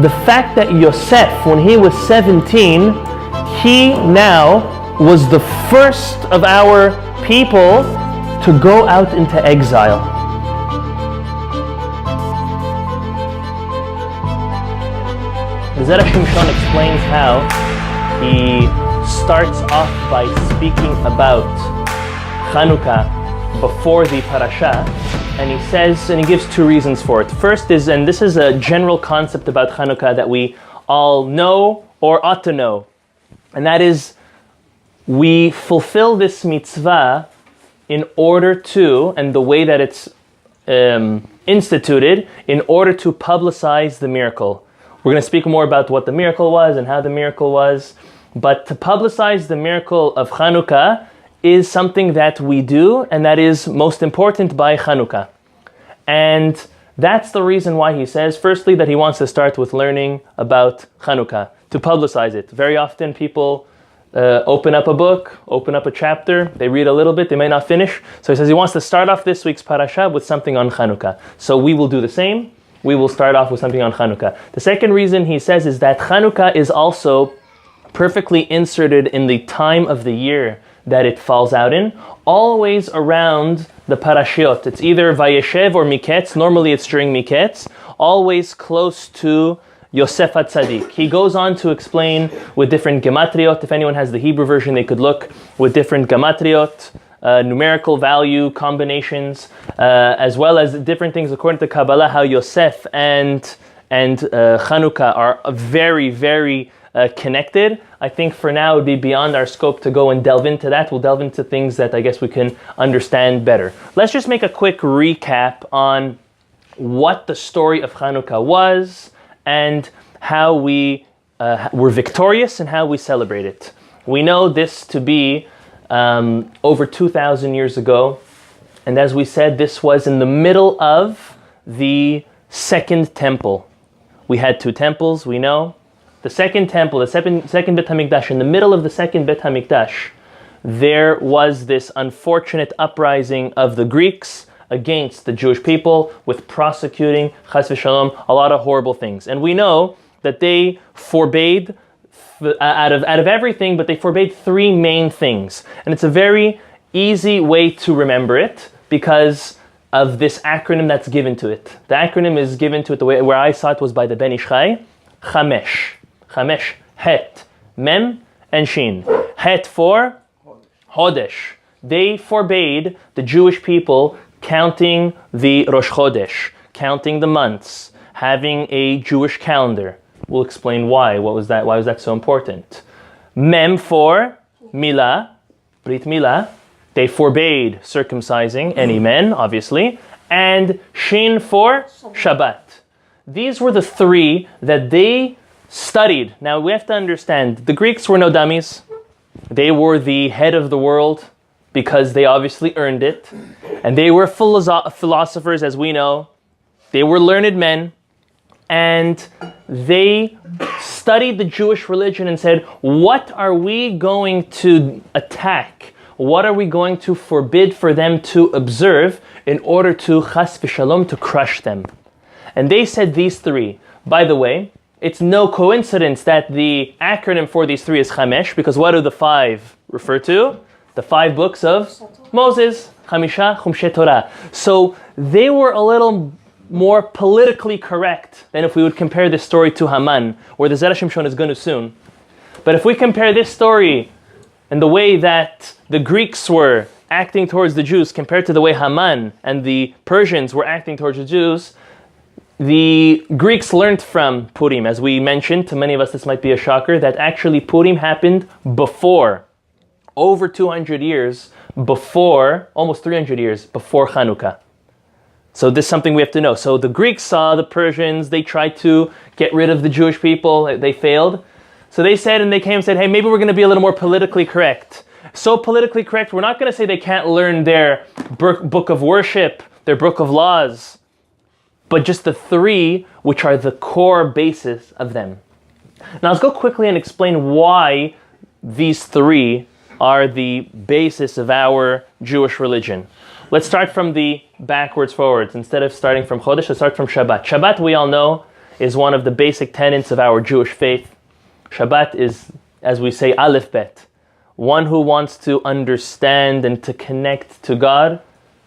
the fact that Yosef, when he was 17, he now was the first of our people to go out into exile. Zera Shimshon explains how he starts off by speaking about Chanuka before the parasha, and he says, and he gives two reasons for it. First is, and this is a general concept about Chanuka that we all know or ought to know, and that is, we fulfill this mitzvah in order to, and the way that it's instituted, in order to publicize the miracle. We're going to speak more about what the miracle was and how the miracle was, but to publicize the miracle of Chanuka is something that we do, and that is most important by Chanuka. And that's the reason why he says, firstly, that he wants to start with learning about Chanuka, to publicize it. Very often people open up a book, open up a chapter, they read a little bit, they may not finish. So he says he wants to start off this week's parasha with something on Chanuka. So we will do the same. We will start off with something on Chanuka. The second reason he says is that Chanuka is also perfectly inserted in the time of the year that it falls out in, always around the parashiot. It's either Vayeshev or Miketz. Normally it's during Miketz, always close to Yosef HaTzadik. He goes on to explain with different gematriot. If anyone has the Hebrew version, they could look with different gematriot, numerical value combinations, as well as different things according to Kabbalah, how Yosef and Chanuka are very, very connected. I think for now it would be beyond our scope to go and delve into that. We'll delve into things that I guess we can understand better. Let's just make a quick recap on what the story of Chanuka was and how we were victorious and how we celebrate it. We know this to be over 2,000 years ago, and as we said, this was in the middle of the second temple. We had two temples, we know. The second temple, the second Bet HaMikdash, in the middle of the second Bet HaMikdash, there was this unfortunate uprising of the Greeks against the Jewish people with prosecuting, chas v'shalom, a lot of horrible things. And we know that they forbade, out of everything, but they forbade three main things. And it's a very easy way to remember it because of this acronym that's given to it. The acronym is given to it, the way where I saw it was by the Ben Ish Chai, Chamesh. Chamesh, Het, Mem, and Shin. Het for Hodesh. They forbade the Jewish people counting the Rosh Chodesh, counting the months, having a Jewish calendar. We'll explain why. What was that? Why was that so important? Mem for Milah, Brit Milah. They forbade circumcising any men, obviously. And Shin for Shabbat. These were the three that they studied. Now we have to understand, the Greeks were no dummies. They were the head of the world because they obviously earned it. And they were philosophers, as we know. They were learned men. And they studied the Jewish religion and said, what are we going to attack? What are we going to forbid for them to observe in order to, chas v'shalom, to crush them? And they said these three. By the way, it's no coincidence that the acronym for these three is Chamesh, because what do the five refer to? The 5 books of Moses, Chamisha Chumshe Torah. So they were a little more politically correct than if we would compare this story to Haman, where the Zera Shimshon is going to soon. But if we compare this story and the way that the Greeks were acting towards the Jews compared to the way Haman and the Persians were acting towards the Jews, the Greeks learned from Purim. As we mentioned, to many of us this might be a shocker, that actually Purim happened before, over 200 years before, almost 300 years before Chanuka. So this is something we have to know. So the Greeks saw the Persians, they tried to get rid of the Jewish people, they failed. So they said, and they came and said, hey, maybe we're going to be a little more politically correct. So politically correct, we're not going to say they can't learn their book of worship, their book of laws, but just the 3 which are the core basis of them. Now let's go quickly and explain why these 3 are the basis of our Jewish religion. Let's start from the backwards forwards. Instead of starting from Chodesh, let's start from Shabbat. Shabbat, we all know, is one of the basic tenets of our Jewish faith. Shabbat is, as we say, Aleph Bet. One who wants to understand and to connect to God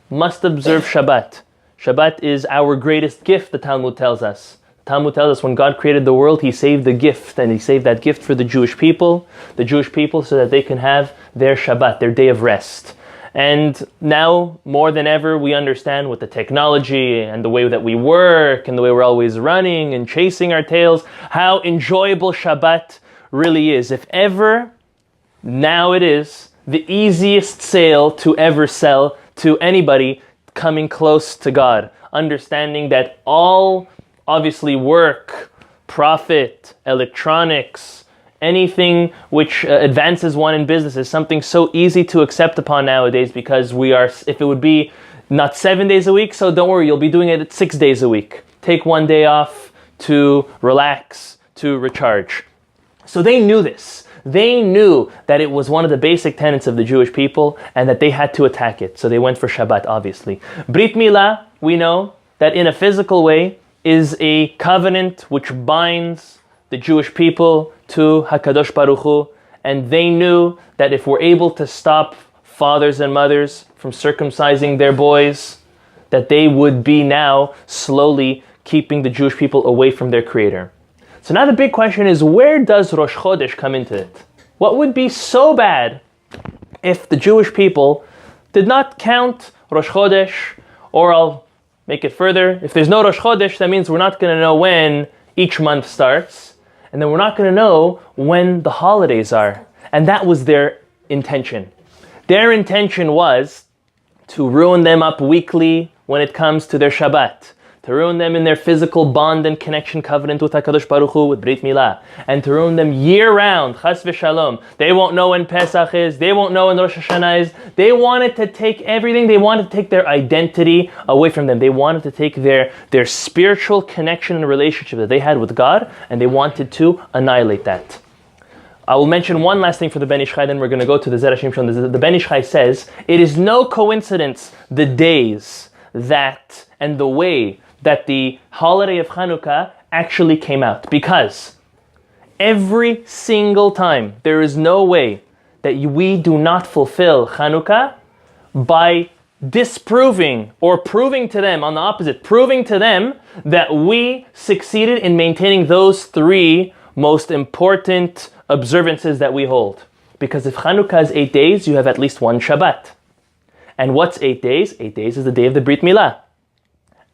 must observe Shabbat. Shabbat is our greatest gift, the Talmud tells us. The Talmud tells us when God created the world, He saved the gift, and He saved that gift for the Jewish people so that they can have their Shabbat, their day of rest. And now, more than ever, we understand with the technology and the way that we work and the way we're always running and chasing our tails, how enjoyable Shabbat really is. If ever, now it is the easiest sale to ever sell to anybody coming close to God. Understanding that all, obviously, work, profit, electronics, anything which advances one in business is something so easy to accept upon nowadays, because if it would be not 7 days a week, so don't worry, you'll be doing it 6 days a week. Take one day off to relax, to recharge. So they knew this. They knew that it was one of the basic tenets of the Jewish people and that they had to attack it. So they went for Shabbat, obviously. Brit Milah, we know that in a physical way, is a covenant which binds the Jewish people to HaKadosh Baruch Hu, and they knew that if we're able to stop fathers and mothers from circumcising their boys, that they would be now slowly keeping the Jewish people away from their Creator. So now the big question is, where does Rosh Chodesh come into it? What would be so bad if the Jewish people did not count Rosh Chodesh, or I'll make it further, if there's no Rosh Chodesh, that means we're not going to know when each month starts, and then we're not going to know when the holidays are. And that was their intention. Their intention was to ruin them up weekly when it comes to their Shabbat, to ruin them in their physical bond and connection covenant with HaKadosh Baruch Hu, with Brit Milah, and to ruin them year-round, chas v'shalom. They won't know when Pesach is, they won't know when Rosh Hashanah is. They wanted to take everything, they wanted to take their identity away from them. They wanted to take their spiritual connection and relationship that they had with God, and they wanted to annihilate that. I will mention one last thing for the Ben Ish Chai, then we're going to go to the Zera Shimshon. The Ben Ish Chai says, it is no coincidence the days that and the way that the holiday of Chanuka actually came out, because every single time there is no way that we do not fulfill Chanuka by disproving or proving to them, on the opposite, proving to them that we succeeded in maintaining those three most important observances that we hold. Because if Chanuka is 8 days, you have at least one Shabbat. And what's 8 days? 8 days is the day of the Brit Milah.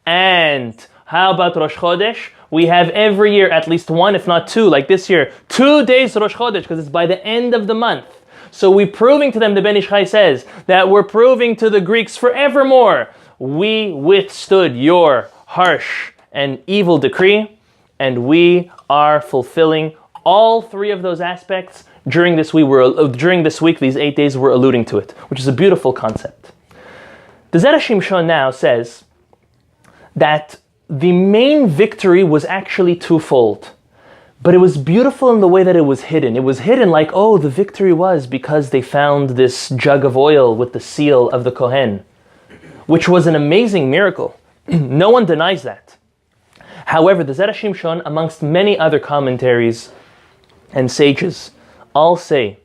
And how about Rosh Chodesh? We have every year at least one, if not two, like this year, 2 days Rosh Chodesh, because it's by the end of the month. So we're proving to them, the Ben Ish Chai says, that we're proving to the Greeks forevermore, we withstood your harsh and evil decree, and we are fulfilling all three of those aspects during this week. These 8 days we're alluding to it, which is a beautiful concept. The Zera Shimshon now says that the main victory was actually twofold, but it was beautiful in the way that it was hidden. It was hidden like, oh, the victory was because they found this jug of oil with the seal of the Kohen, which was an amazing miracle. No one denies that. However, the Zera Shimshon, amongst many other commentaries and sages, all say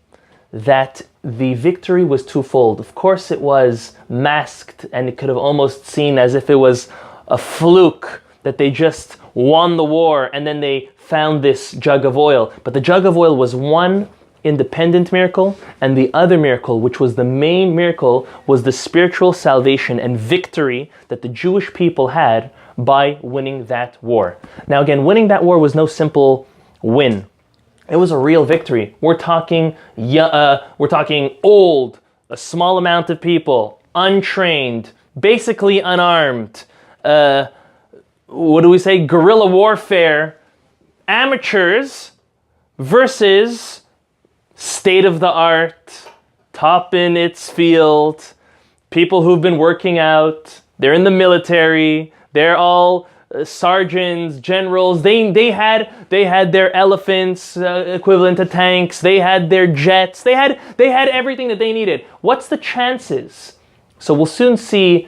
that the victory was twofold. Of course, it was masked, and it could have almost seen as if it was a fluke that they just won the war and then they found this jug of oil. But the jug of oil was one independent miracle, and the other miracle, which was the main miracle, was the spiritual salvation and victory that the Jewish people had by winning that war. Now again, winning that war was no simple win. It was a real victory. We're talking old, a small amount of people, untrained, basically unarmed, guerrilla warfare, amateurs versus state-of-the-art, top in its field, people who've been working out, they're in the military, they're all sergeants, generals, they had their elephants equivalent to tanks, they had their jets, they had everything that they needed. What's the chances? So we'll soon see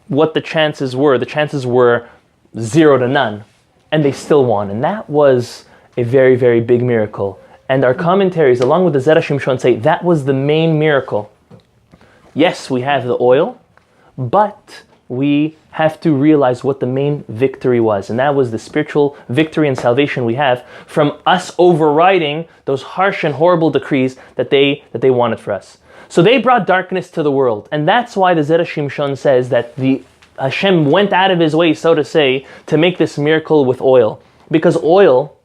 what the chances were. The chances were 0 to none. and they still won. And that was a very, very big miracle. And our commentaries, along with the Zera Shimshon, say that was the main miracle. Yes, we have the oil, but we have to realize what the main victory was. And that was the spiritual victory and salvation we have from us overriding those harsh and horrible decrees that they wanted for us. So they brought darkness to the world. And that's why the Zera Shimshon says that the Hashem went out of his way, so to say, to make this miracle with oil. Because oil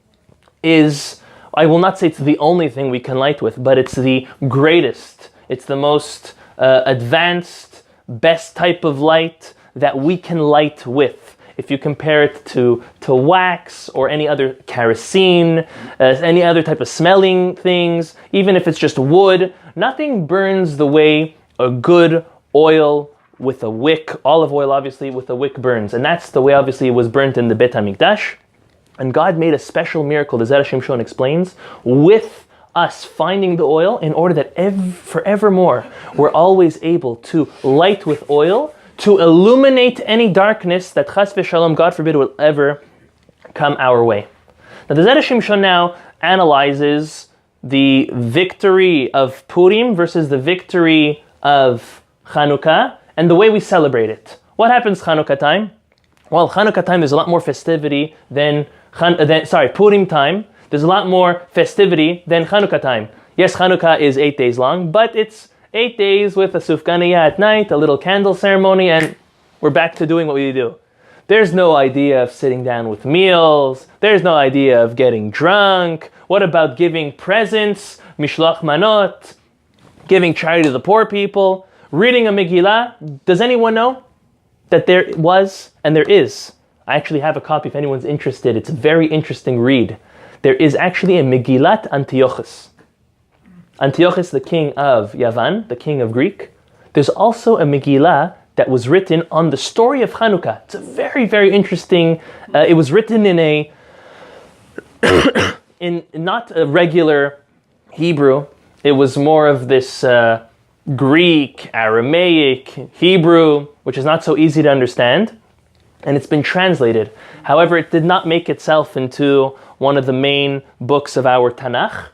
is, I will not say it's the only thing we can light with, but it's the greatest, it's the most advanced, best type of light that we can light with. If you compare it to wax or any other kerosene, any other type of smelling things, even if it's just wood, nothing burns the way a good oil with a wick, olive oil obviously, with a wick burns. And that's the way obviously it was burnt in the Beit HaMikdash. And God made a special miracle, the Zera Shimshon explains, with us finding the oil in order that forevermore we're always able to light with oil to illuminate any darkness that chas v'shalom, God forbid, will ever come our way. Now the Zera Shimshon now analyzes the victory of Purim versus the victory of Chanuka and the way we celebrate it. What happens Chanuka time? Well, Chanuka time there's a lot more festivity than Purim time. There's a lot more festivity than Chanuka time. Yes, Chanuka is 8 days long, but it's 8 days with a sufganiya at night, a little candle ceremony, and we're back to doing what we do. There's no idea of sitting down with meals. There's no idea of getting drunk. What about giving presents, mishloach manot, giving charity to the poor people, reading a Megillah? Does anyone know that there was, and there is, I actually have a copy if anyone's interested. It's a very interesting read. There is actually a Megillat Antiochus. Antiochus, the king of Yavan, the king of Greek. There's also a Megillah that was written on the story of Chanuka. It's a very, very interesting, it was written in in not a regular Hebrew. It was more of this Greek, Aramaic, Hebrew, which is not so easy to understand. And it's been translated. However, it did not make itself into one of the main books of our Tanakh,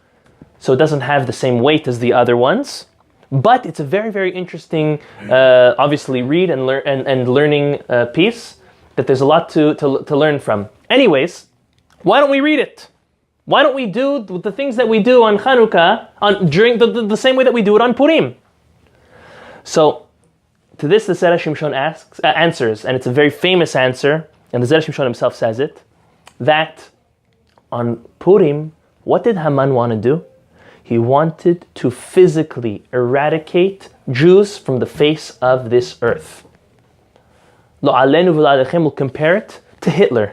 so it doesn't have the same weight as the other ones. But it's a very, very interesting, obviously, read and learning piece that there's a lot to learn from. Anyways, why don't we read it? Why don't we do the things that we do on Chanuka during the same way that we do it on Purim? So, to this, the Zera Shimshon answers, and it's a very famous answer, and the Zera Shimshon himself says it, that on Purim, what did Haman want to do? He wanted to physically eradicate Jews from the face of this earth. Lo alenu v'lo alechem will compare it to Hitler.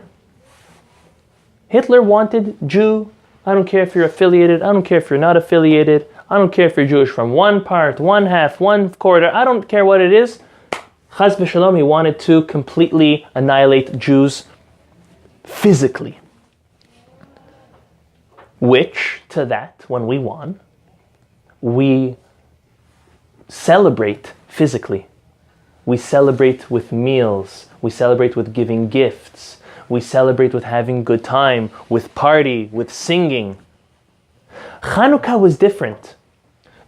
Hitler wanted Jew. I don't care if you're affiliated. I don't care if you're not affiliated. I don't care if you're Jewish from one part, one half, one quarter. I don't care what it is. Chas v'shalom, he wanted to completely annihilate Jews physically. Which, to that, when we won, we celebrate physically. We celebrate with meals. We celebrate with giving gifts. We celebrate with having good time, with party, with singing. Chanuka was different.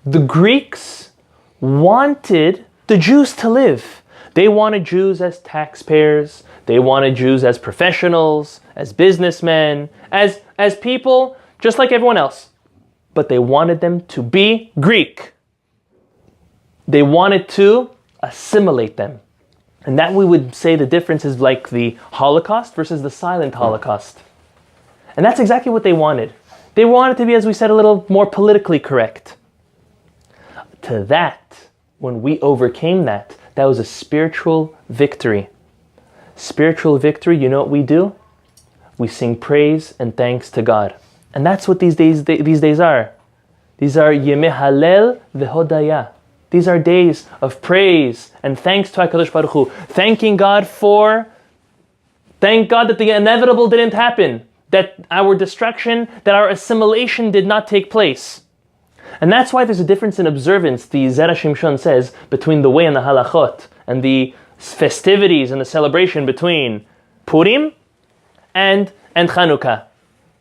The Greeks wanted the Jews to live. They wanted Jews as taxpayers. They wanted Jews as professionals, as businessmen, as people just like everyone else. But they wanted them to be Greek. They wanted to assimilate them. And that we would say the difference is like the Holocaust versus the silent Holocaust. And that's exactly what they wanted. They wanted to be, as we said, a little more politically correct. To that, when we overcame that, that was a spiritual victory. Spiritual victory, you know what we do? We sing praise and thanks to God. And that's what these days are. These are Yemei Halel v'Hodaya. These are days of praise and thanks to HaKadosh Baruch Hu. Thank God that the inevitable didn't happen. That our destruction, that our assimilation did not take place. And that's why there's a difference in observance, the Zera Shimshon says, between the way and the halachot, and the festivities and the celebration between Purim and Chanuka.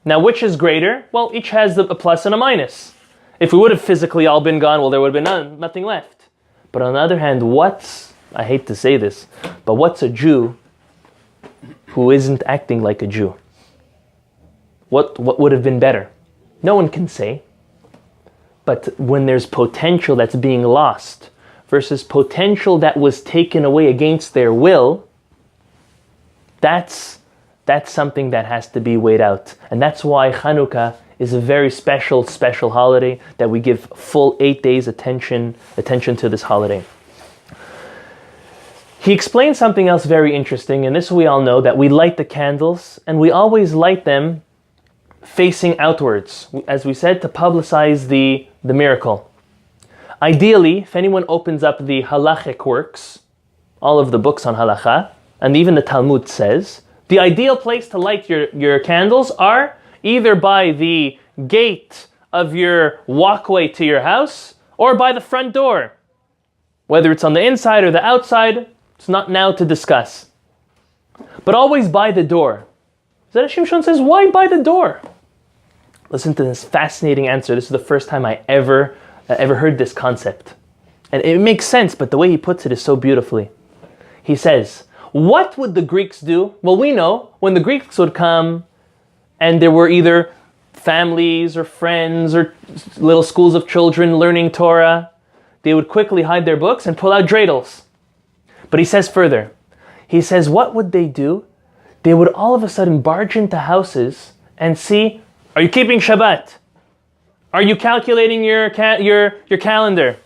Now, which is greater? Well, each has a plus and a minus. If we would have physically all been gone, well, there would have been nothing left. But on the other hand, I hate to say this, but what's a Jew who isn't acting like a Jew? What would have been better? No one can say. But when there's potential that's being lost versus potential that was taken away against their will, that's something that has to be weighed out. And that's why Chanuka is a very special holiday that we give full 8 days attention to this holiday. He explains something else very interesting, and this we all know, that we light the candles, and we always light them facing outwards, as we said, to publicize the miracle. Ideally, if anyone opens up the halachic works, all of the books on halacha, and even the Talmud says, the ideal place to light your candles are either by the gate of your walkway to your house or by the front door. Whether it's on the inside or the outside, it's not now to discuss. But always by the door. Zera Shimshon says, why by the door? Listen to this fascinating answer. This is the first time I ever heard this concept. And it makes sense, but the way he puts it is so beautifully. He says, what would the Greeks do? Well, we know when the Greeks would come and there were either families or friends or little schools of children learning Torah, they would quickly hide their books and pull out dreidels. But he says further, he says, what would they do? They would all of a sudden barge into houses and see, are you keeping Shabbat? Are you calculating your calendar?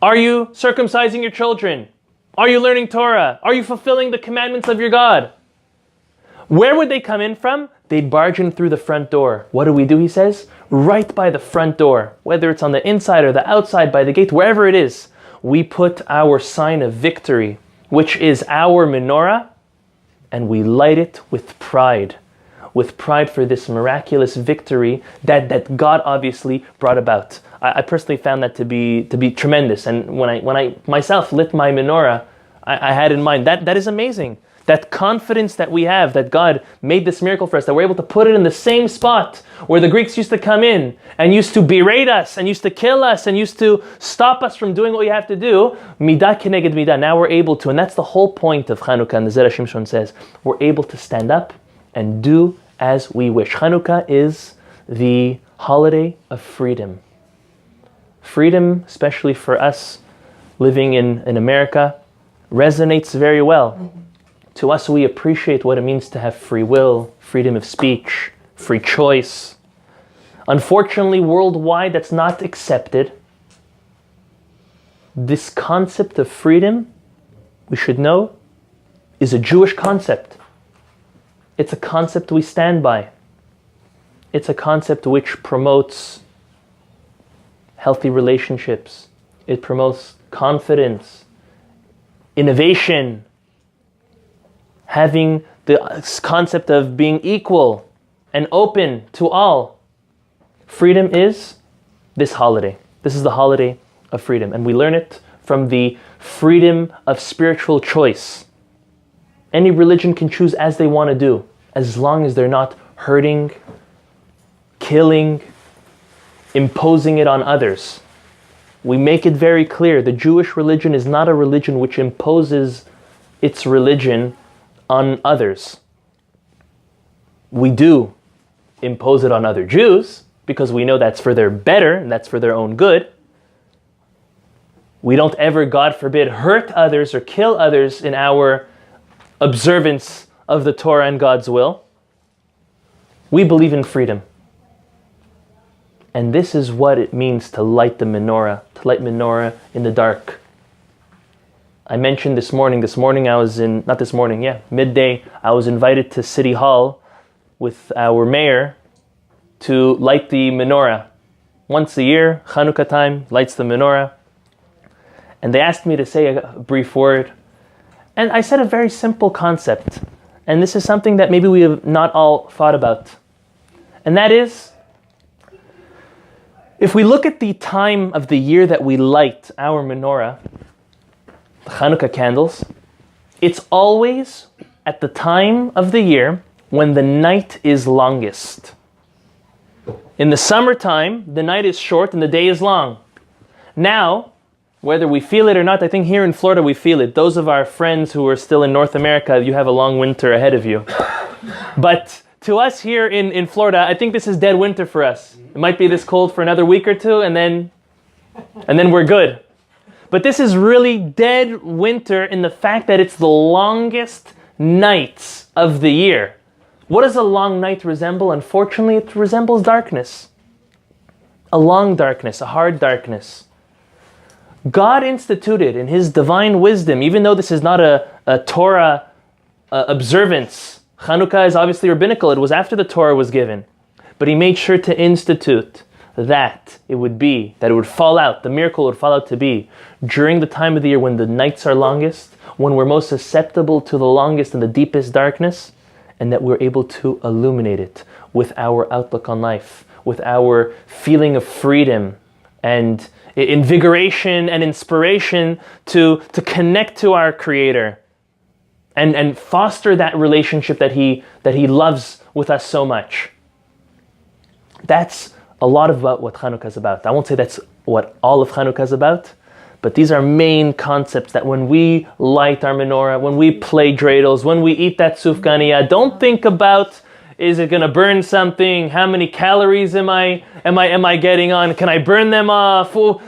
Are you circumcising your children? Are you learning Torah? Are you fulfilling the commandments of your God? Where would they come in from? They'd barge in through the front door. What do we do, he says? Right by the front door. Whether it's on the inside or the outside, by the gate, wherever it is, we put our sign of victory, which is our menorah, and we light it with pride for this miraculous victory that God obviously brought about. I personally found that to be tremendous. And when I myself lit my menorah, I had in mind that is amazing. That confidence that we have that God made this miracle for us, that we're able to put it in the same spot where the Greeks used to come in and used to berate us and used to kill us and used to stop us from doing what we have to do. Midah keneged midah. Now we're able to, and that's the whole point of Chanuka. And the Zera Shimshon says, we're able to stand up and do as we wish. Chanuka is the holiday of freedom. Freedom, especially for us living in America, resonates very well. To us, we appreciate what it means to have free will, freedom of speech, free choice. Unfortunately, worldwide, that's not accepted. This concept of freedom, we should know, is a Jewish concept. It's a concept we stand by. It's a concept which promotes healthy relationships. It promotes confidence, innovation, having the concept of being equal and open to all. Freedom is this holiday. This is the holiday of freedom. And we learn it from the freedom of spiritual choice. Any religion can choose as they want to do, as long as they're not hurting, killing, imposing it on others. We make it very clear, the Jewish religion is not a religion which imposes its religion on others. We do impose it on other Jews because we know that's for their better and that's for their own good. We don't ever, God forbid, hurt others or kill others in our observance of the Torah and God's will. We believe in freedom. And this is what it means to light the menorah, in the dark. I mentioned midday, I was invited to City Hall with our mayor to light the menorah. Once a year, Chanuka time, lights the menorah. And they asked me to say a brief word. And I said a very simple concept. And this is something that maybe we have not all thought about. And that is, if we look at the time of the year that we light our menorah, the Chanuka candles, it's always at the time of the year when the night is longest. In the summertime, the night is short and the day is long. Now, whether we feel it or not, I think here in Florida we feel it. Those of our friends who are still in North America, you have a long winter ahead of you. But to us here in Florida, I think this is dead winter for us. It might be this cold for another week or two, and then we're good. But this is really dead winter in the fact that it's the longest nights of the year. What does a long night resemble? Unfortunately, it resembles darkness. A long darkness, a hard darkness. God instituted in His divine wisdom, even though this is not a Torah observance. Chanuka is obviously rabbinical. It was after the Torah was given. But He made sure to institute that it would fall out, the miracle would fall out to be during the time of the year when the nights are longest, when we're most susceptible to the longest and the deepest darkness, and that we're able to illuminate it with our outlook on life, with our feeling of freedom and invigoration and inspiration to connect to our Creator and foster that relationship that He loves with us so much. That's a lot about what Chanuka is about. I won't say that's what all of Chanuka is about, but these are main concepts that when we light our menorah, when we play dreidels, when we eat that sufganiya, don't think about, is it going to burn something? How many calories am I getting on? Can I burn them off? Well,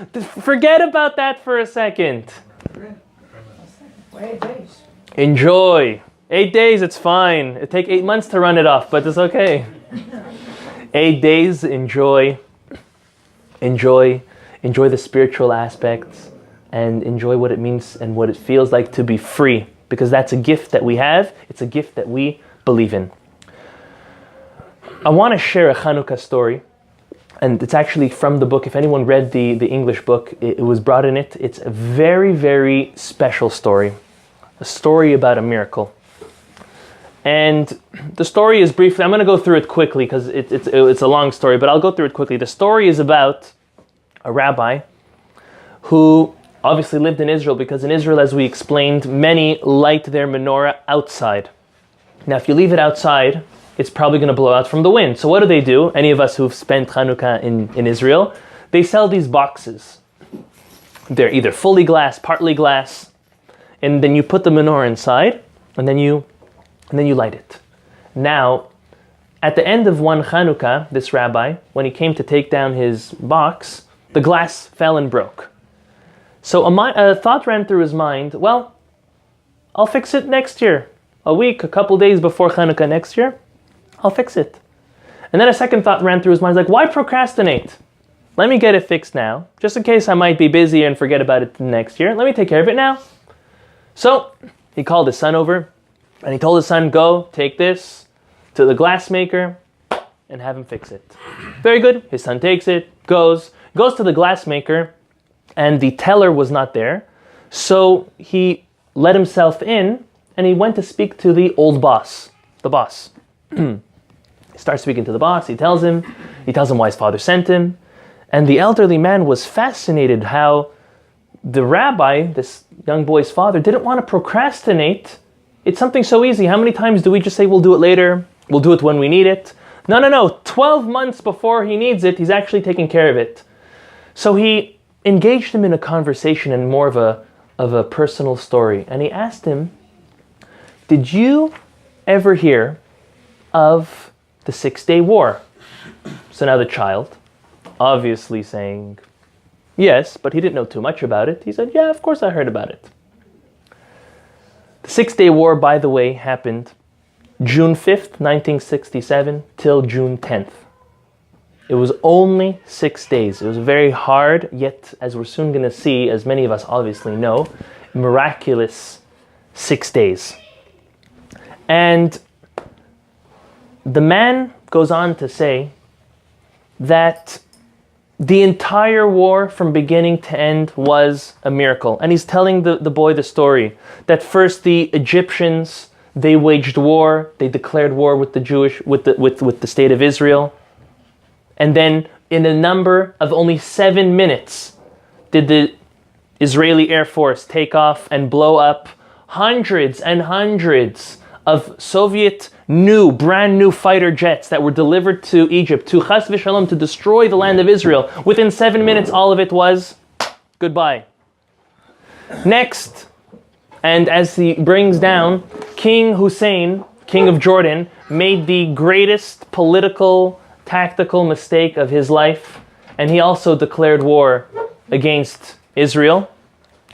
forget about that for a second. 8 days. Enjoy. 8 days, it's fine. It take 8 months to run it off, but it's okay. 8 days, enjoy the spiritual aspects and enjoy what it means and what it feels like to be free, because that's a gift that we have. It's a gift that we believe in. I want to share a Chanuka story, and it's actually from the book. If anyone read the English book, it was brought in it. It's a very, very special story, a story about a miracle. And the story is briefly, I'm going to go through it quickly because it's a long story, but I'll go through it quickly. The story is about a rabbi who obviously lived in Israel, because in Israel, as we explained, many light their menorah outside. Now, if you leave it outside, it's probably going to blow out from the wind. So what do? Any of us who've spent Chanuka in Israel, they sell these boxes. They're either fully glass, partly glass, and then you put the menorah inside, and then you light it. Now, at the end of one Chanuka, this rabbi, when he came to take down his box, the glass fell and broke. So a thought ran through his mind, well, I'll fix it next year. A couple days before Chanuka next year, I'll fix it. And then a second thought ran through his mind, like, why procrastinate? Let me get it fixed now, just in case I might be busy and forget about it next year. Let me take care of it now. So he called his son over, and he told his son, go, take this to the glassmaker and have him fix it. Very good. His son takes it, goes to the glassmaker, and the teller was not there. So he let himself in, and he went to speak to the old boss, the boss. He starts speaking to the boss. He tells him why his father sent him. And the elderly man was fascinated how the rabbi, this young boy's father, didn't want to procrastinate. It's something so easy. How many times do we just say, we'll do it later, we'll do it when we need it? No. 12 months before he needs it, he's actually taking care of it. So he engaged him in a conversation and more of a personal story. And he asked him, did you ever hear of the 6-Day War? So now the child, obviously saying yes, but he didn't know too much about it. He said, yeah, of course I heard about it. The 6-Day War, by the way, happened June 5th, 1967 till June 10th. It was only 6 days. It was very hard, yet, as we're soon going to see, as many of us obviously know, miraculous 6 days. And the man goes on to say that the entire war from beginning to end was a miracle. And he's telling the boy the story that first the Egyptians, they waged war, they declared war with the state of Israel. And then in a number of only 7 minutes did the Israeli Air Force take off and blow up hundreds and hundreds of Soviet brand new fighter jets that were delivered to Egypt to Chas v'Shalom to destroy the land of Israel. Within 7 minutes, all of it was goodbye. Next, and as he brings down, King Hussein, king of Jordan, made the greatest political, tactical mistake of his life, and he also declared war against Israel.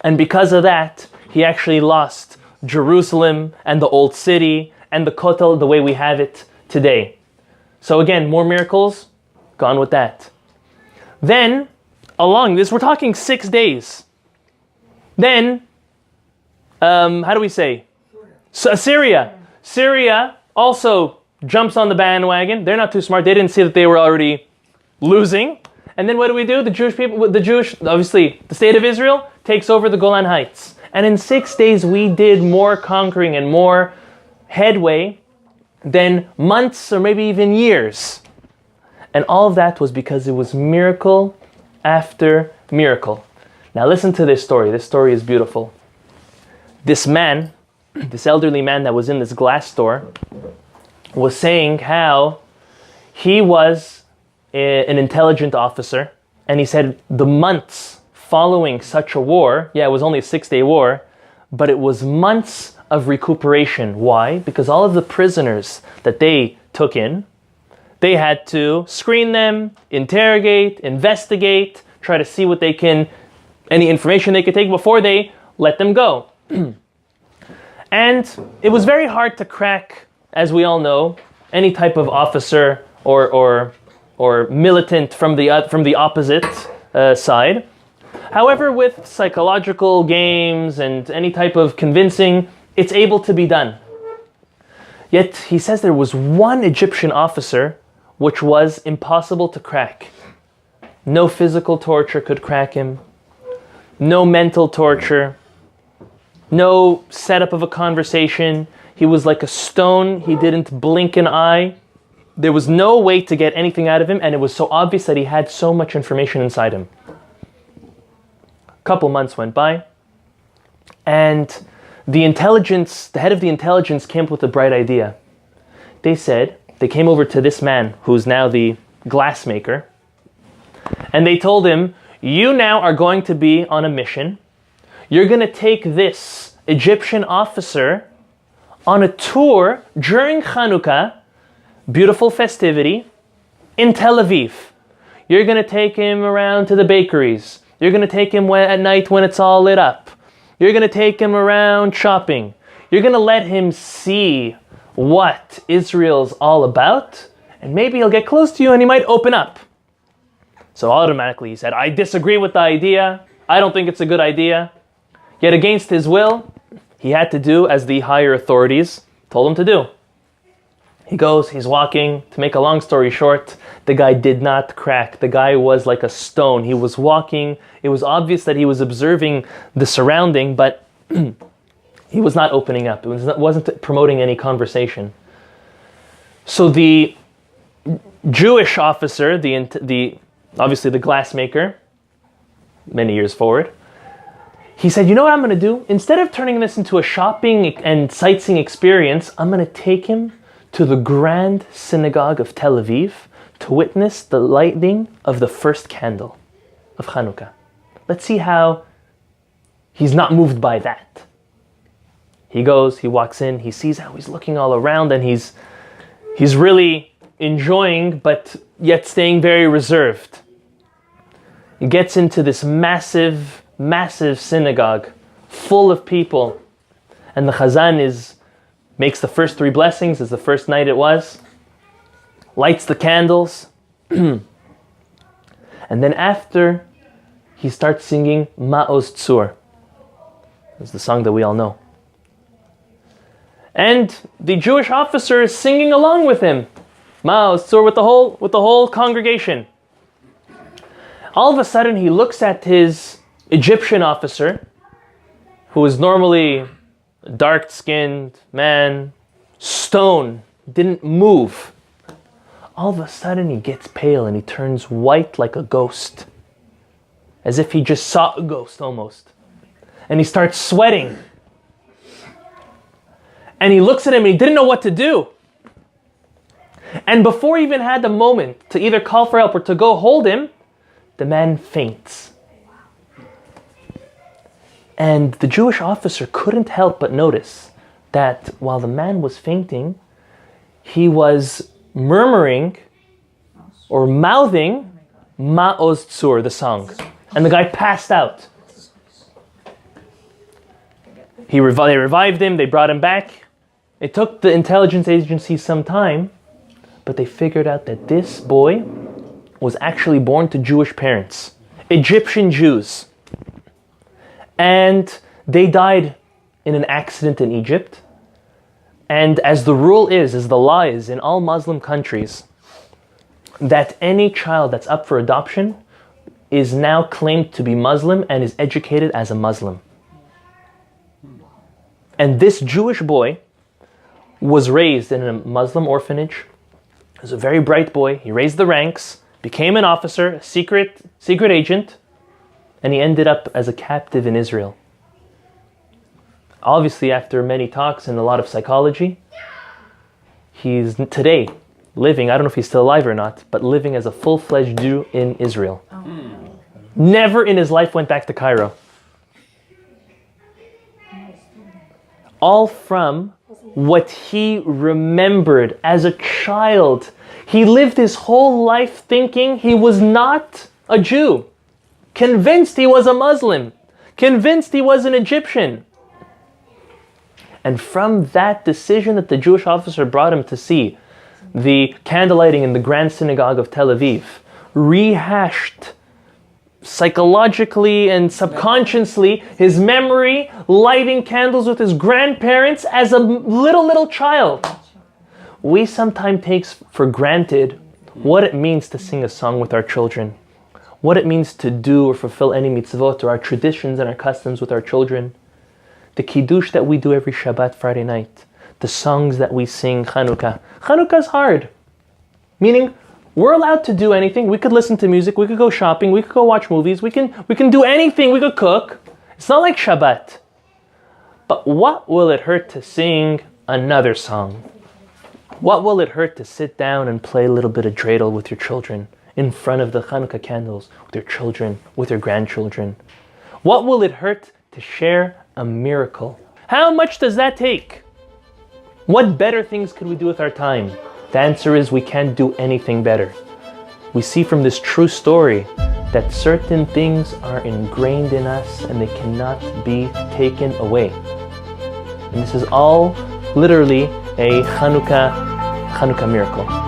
And because of that, he actually lost Jerusalem and the Old City and the Kotel the way we have it today. So again, more miracles, gone with that. Then, along this, we're talking 6 days. Then, how do we say? So, Syria also jumps on the bandwagon. They're not too smart. They didn't see that they were already losing. And then what do? The Jewish people, obviously, the state of Israel takes over the Golan Heights. And in 6 days, we did more conquering and more headway than months or maybe even years. And all of that was because it was miracle after miracle. Now listen to this story. This story is beautiful. This man, this elderly man that was in this glass store, was saying how he was an intelligent officer, and he said the months following such a war, it was only a 6-day war, but it was months of recuperation. Why? Because all of the prisoners that they took in, they had to screen them, interrogate, investigate, try to see what any information they could take before they let them go. And it was very hard to crack, as we all know, any type of officer or militant from the opposite side. However, with psychological games and any type of convincing, it's able to be done. Yet he says there was one Egyptian officer which was impossible to crack. No physical torture could crack him. No mental torture. No setup of a conversation. He was like a stone. He didn't blink an eye. There was no way to get anything out of him, and it was so obvious that he had so much information inside him. A couple months went by, and the head of the intelligence came up with a bright idea. They came over to this man, who's now the glassmaker, and they told him, you now are going to be on a mission. You're going to take this Egyptian officer on a tour during Chanuka, beautiful festivity, in Tel Aviv. You're going to take him around to the bakeries. You're going to take him at night when it's all lit up. You're going to take him around shopping. You're going to let him see what Israel's all about, and maybe he'll get close to you and he might open up. So automatically he said, I disagree with the idea. I don't think it's a good idea. Yet against his will, he had to do as the higher authorities told him to do. He goes, he's walking. To make a long story short, the guy did not crack. The guy was like a stone. He was walking. It was obvious that he was observing the surrounding, but he was not opening up. It wasn't promoting any conversation. So the Jewish officer, obviously the glassmaker, many years forward, he said, you know what I'm going to do? Instead of turning this into a shopping and sightseeing experience, I'm going to take him to the Grand Synagogue of Tel Aviv to witness the lighting of the first candle of Chanuka. Let's see how he's not moved by that. He goes, he walks in, he sees how he's looking all around, and he's really enjoying, but yet staying very reserved. He gets into this massive synagogue full of people, and the Chazan makes the first 3 blessings, as the first night it was, lights the candles, and then after, he starts singing Ma'oz Tzur. It's the song that we all know. And the Jewish officer is singing along with him, Ma'oz Tzur, with the whole congregation. All of a sudden, he looks at his Egyptian officer, who is normally a dark-skinned man, stone, didn't move. All of a sudden, he gets pale and he turns white like a ghost, as if he just saw a ghost almost. And he starts sweating. And he looks at him and he didn't know what to do. And before he even had the moment to either call for help or to go hold him, the man faints. And the Jewish officer couldn't help but notice that while the man was fainting, he was murmuring or mouthing Ma'oz Tzur, the song. And the guy passed out. They revived him, they brought him back. It took the intelligence agency some time, but they figured out that this boy was actually born to Jewish parents, Egyptian Jews. And they died in an accident in Egypt. And as the rule is, as the law is in all Muslim countries, that any child that's up for adoption is now claimed to be Muslim and is educated as a Muslim. And this Jewish boy was raised in a Muslim orphanage. He was a very bright boy. He raised the ranks, became an officer, a secret agent, and he ended up as a captive in Israel. Obviously, after many talks and a lot of psychology, he's today living, I don't know if he's still alive or not, but living as a full-fledged Jew in Israel. Never in his life went back to Cairo. All from what he remembered as a child. He lived his whole life thinking he was not a Jew, convinced he was a Muslim, convinced he was an Egyptian. And from that decision that the Jewish officer brought him to see the candlelighting in the Grand Synagogue of Tel Aviv, rehashed psychologically and subconsciously his memory, lighting candles with his grandparents as a little child. We sometimes take for granted what it means to sing a song with our children, what it means to do or fulfill any mitzvot or our traditions and our customs with our children. The kiddush that we do every Shabbat, Friday night, the songs that we sing, Chanuka. Chanuka is hard, meaning we're allowed to do anything. We could listen to music, we could go shopping, we could go watch movies, we can do anything, we could cook. It's not like Shabbat. But what will it hurt to sing another song? What will it hurt to sit down and play a little bit of dreidel with your children in front of the Chanuka candles, with your children, with your grandchildren? What will it hurt to share a miracle? How much does that take? What better things could we do with our time? The answer is we can't do anything better. We see from this true story that certain things are ingrained in us and they cannot be taken away. And this is all literally a Chanuka miracle.